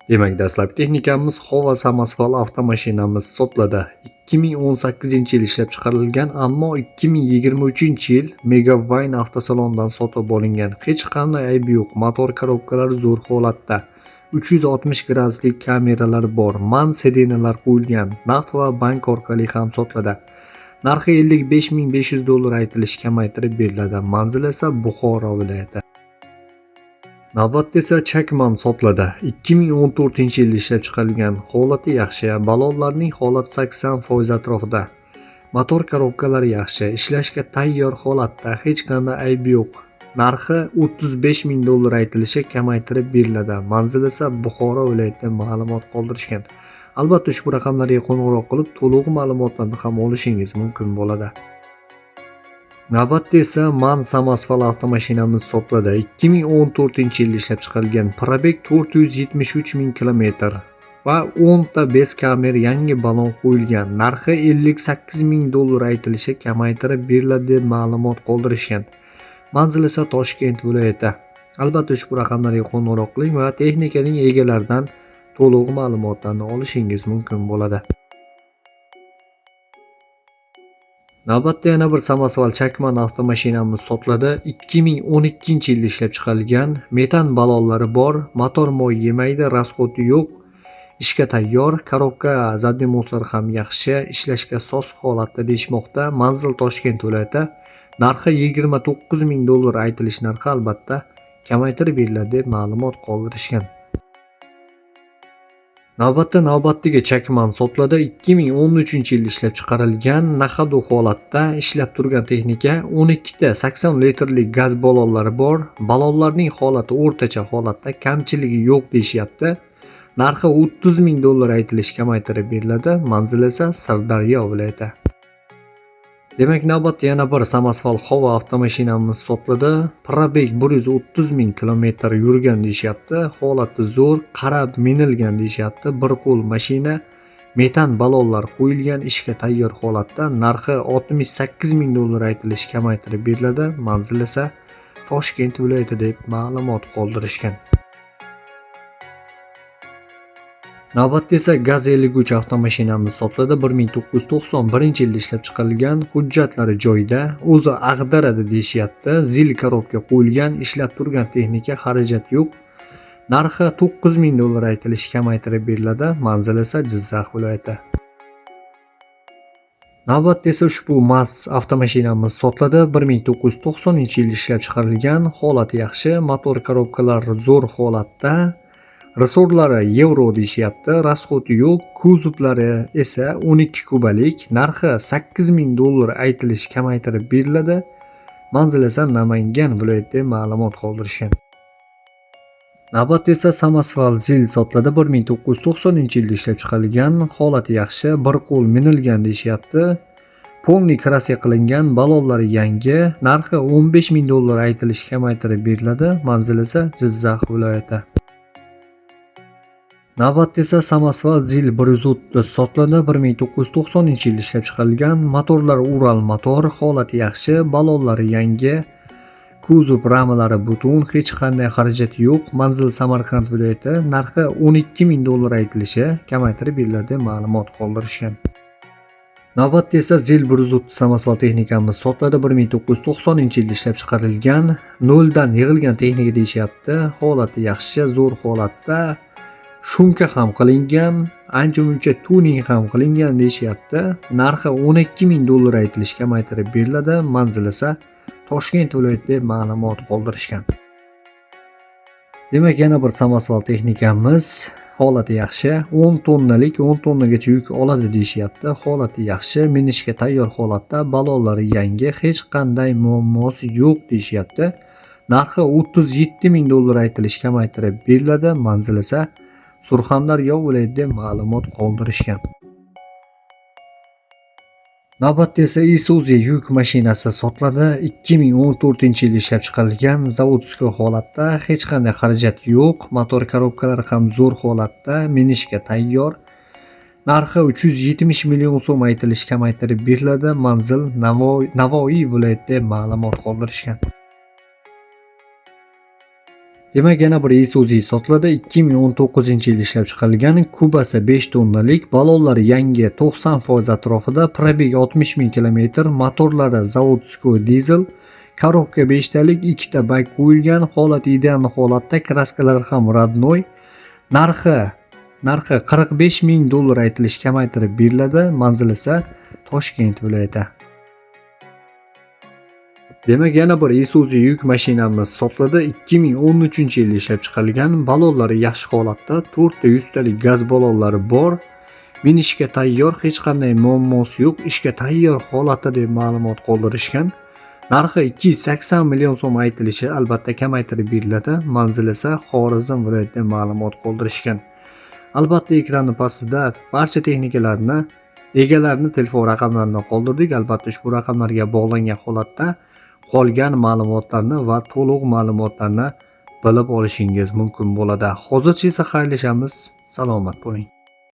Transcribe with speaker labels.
Speaker 1: Demak, dastlabki texnikamiz Hova samosval avtomashinamiz sotlada 2018-yil ishlab chiqarilgan, ammo 2023-yil Megavine avtosalondan sotib olingan. Hech qanday aybi yo'q. Motor korobkalari zo'r holatda. 360 graduslik kameralar bor. Man sirenalar qo'yilgan. Naqd va bank orqali ham sotiladi. Narxi $55.500 aytilishi kamaytirib beriladi. Manzil esa Buxoro viloyati. Navbatda esa Chakman sotlada 2014-yil ishlab chiqarilgan. Holati yaxshi, balonlarning holati 80% atrofida. Motor korobkalari yaxshi, ishlashga tayyor holatda, hech qanday aybi yo'q. Narxi $35.000 aytilishi kamaytirib beriladi. Manzil esa Buxoro viloyatida ma'lumot qoldirishgan. Albatta ushbu raqamlarga qo'ng'iroq qilib to'liq ma'lumotlarni ham olishingiz mumkin bo'ladi. Navbatda esa Man samosval avtomashinamiz sotlada 2014-yil ishlab chiqarilgan. Probeg 473.000 km va 10 ta bez kamer yangi balon qo'yilgan. Narxi $58.000 aytilishi kamaytirib beriladi deb ma'lumot qoldirishgan. Manzil esa Toshkent viloyati. Albatta ushbu raqamlarga qo'ng'iroq qiling va texnikaning egalaridan to'liq ma'lumotlarni olishingiz mumkin bo'ladi. Navbatda yana bir samosval Chakman avtomashinamiz sotiladi. 2012-yil ishlab chiqarilgan. Metan balonlari bor, motor moy yemaydi, rasxodi yo'q. Ishga tayyor, korobka zadimoslar ham yaxshi, ishlashga soz holatda deyishmoqda. Manzil Toshkent viloyati. Narxi $29.000 aytilish narxi, albatta kamaytirib beriladi deb ma'lumot qoldirishgan. Navbatdagi Chakman sotlada 2013-yil ishlab chiqarilgan. Nahadu holatda ishlab turgan texnika. 12 ta 80 litrlik gaz balonlari bor. Balonlarning holati o'rtacha holatda, kamchiligi yo'q deyishyapti. Narxi $30.000 aytilish kamaytirib beriladi. Manzil esa Sirdaryo viloyati. Demak, navbatda yana bir samosval Hova avtomashinamiz sotiladi. Probeg 130.000 km yurgan deyishyapti. Holati zo'r, qarab minilgan deyishyapti. Bir qo'l mashina, metan balonlar qo'yilgan, ishga tayyor holatda. Narxi $68.000 aytilishi kamaytirib beriladi. Manzil esa Toshkent viloyati deb ma'lumot qoldirishgan. Navbatda esa Gaz 53 avtomashinamiz sotiladi. 1991-yilda ishlab chiqarilgan. Hujjatlari joyida, o'zi ag'daradi deyishyapti. Zil korobka qo'yilgan, ishlab turgan texnika, xarajat yo'q. Narxi $9.000 aytilishi kamaytirib beriladi. Manzil esa Jizzax viloyati. Navbatda esa ushbu Maz avtomashinamiz sotiladi. 1990-yil ishlab chiqarilgan. Holati yaxshi, motor korobkalari zo'r holatda. Resorlari yevro deyishyapti, rasxodi yo'q, kuzovlari esa 12 kubalik, narxi $8.000 aytilishi kamaytirib beriladi. Manzil esa Namangan viloyatida ma'lumot qoldirishgan. Navbatda esa samosval Zil sotiladi. 1990-yilda ishlab chiqarilgan. Holati yaxshi, bir qo'l minilgan deyishyapti. Polni krasiya qilingan, balonlari yangi, narxi $15.000 aytilishi kamaytirib beriladi. Manzil esa Jizzax viloyati. Navbatda esa samosval Zil 130 sotiladi. 1990-yil ishlab chiqarilgan. Motorlar Ural motor, holati yaxshi, balonlari yangi, kuzov ramalari butun, hech qanday xarajat yo'q. Manzil Samarqand viloyati. Narxi $12.000 aytilishi kamaytirib beriladi, ma'lumot qoldirishgan. Navbatda esa Zil 130 samosval texnikamiz sotiladi. 1990-yilda ishlab chiqarilgan. Noldan yig'ilgan texnika deyishyapti. Holati yaxshi, zo'r holatda. Shumka ham qilingan, ancha-muncha tuning ham qilingan deyishyapti. Narxi $12.000 aytilishi kamaytirib beriladi. Manzil esa Toshkent viloyatida ma'lumot qoldirishgan. Demak, yana bir samosval texnikamiz. Holati yaxshi, 10 tonnalik, 10 tonnagacha yuk oladi deyishyapti. Holati yaxshi, minishga tayyor holatda, balonlari yangi, hech qanday muammosi yo'q deyishyapti. Narxi $37.000 aytilishi kamaytirib beriladi. Manzil esa Surxondaryo viloyatida ma'lumot qoldirishgan. Navbatda esa Isuzu yuk mashinasi sotiladi. 2014-yil ishlab chiqarilgan. Zavodskiy holatda, hech qanday xarajat yo'q. Motor korobkalari ham zo'r holatda, minishga tayyor. Narxi 370 million so'm aytilishi kamaytirib beriladi. Manzil Navoiy viloyatida ma'lumot qoldirishgan. Demak, yana bir Isuzu sotiladi. 2019-yil ishlab chiqarilgan. Kubasi 5 tonnalik, ballonlari yangi, 90% atrofida, probegi 60 ming kilometr, motorlari zavodskoy dizel, korobka 5 talik, 2 ta bak qo'yilgan, holati ideal holatda, kraskalari ham родной. Narxi $45,000 aytilish kamaytirib beriladi. Manzil esa Toshkent viloyati. Demak, yana bir Isuzu yuk mashinamiz sotiladi. 2013-yil ishlab chiqarilgan. Ballonlari yaxshi holatda, 4 ta 100 talik gaz ballonlari bor. Minishga tayyor, hech qanday muammosi yo'q, ishga tayyor holatda deb ma'lumot qoldirishgan. Narxi 280 million so'm aytilishi, albatta kamaytirib beriladi. Manzil esa Xorazm viloyatida ma'lumot qoldirishgan. Albatta ekranning pastida barcha texnikalarni, egalarning telefon raqamlarini qoldirdik. Albatta ushbu raqamlarga bog'langan holatda qolgan ma'lumotlarni va to'liq ma'lumotlarni bilib olishingiz mumkin bo'ladi. Hozircha esa xayrlashamiz. Salomat bo'ling.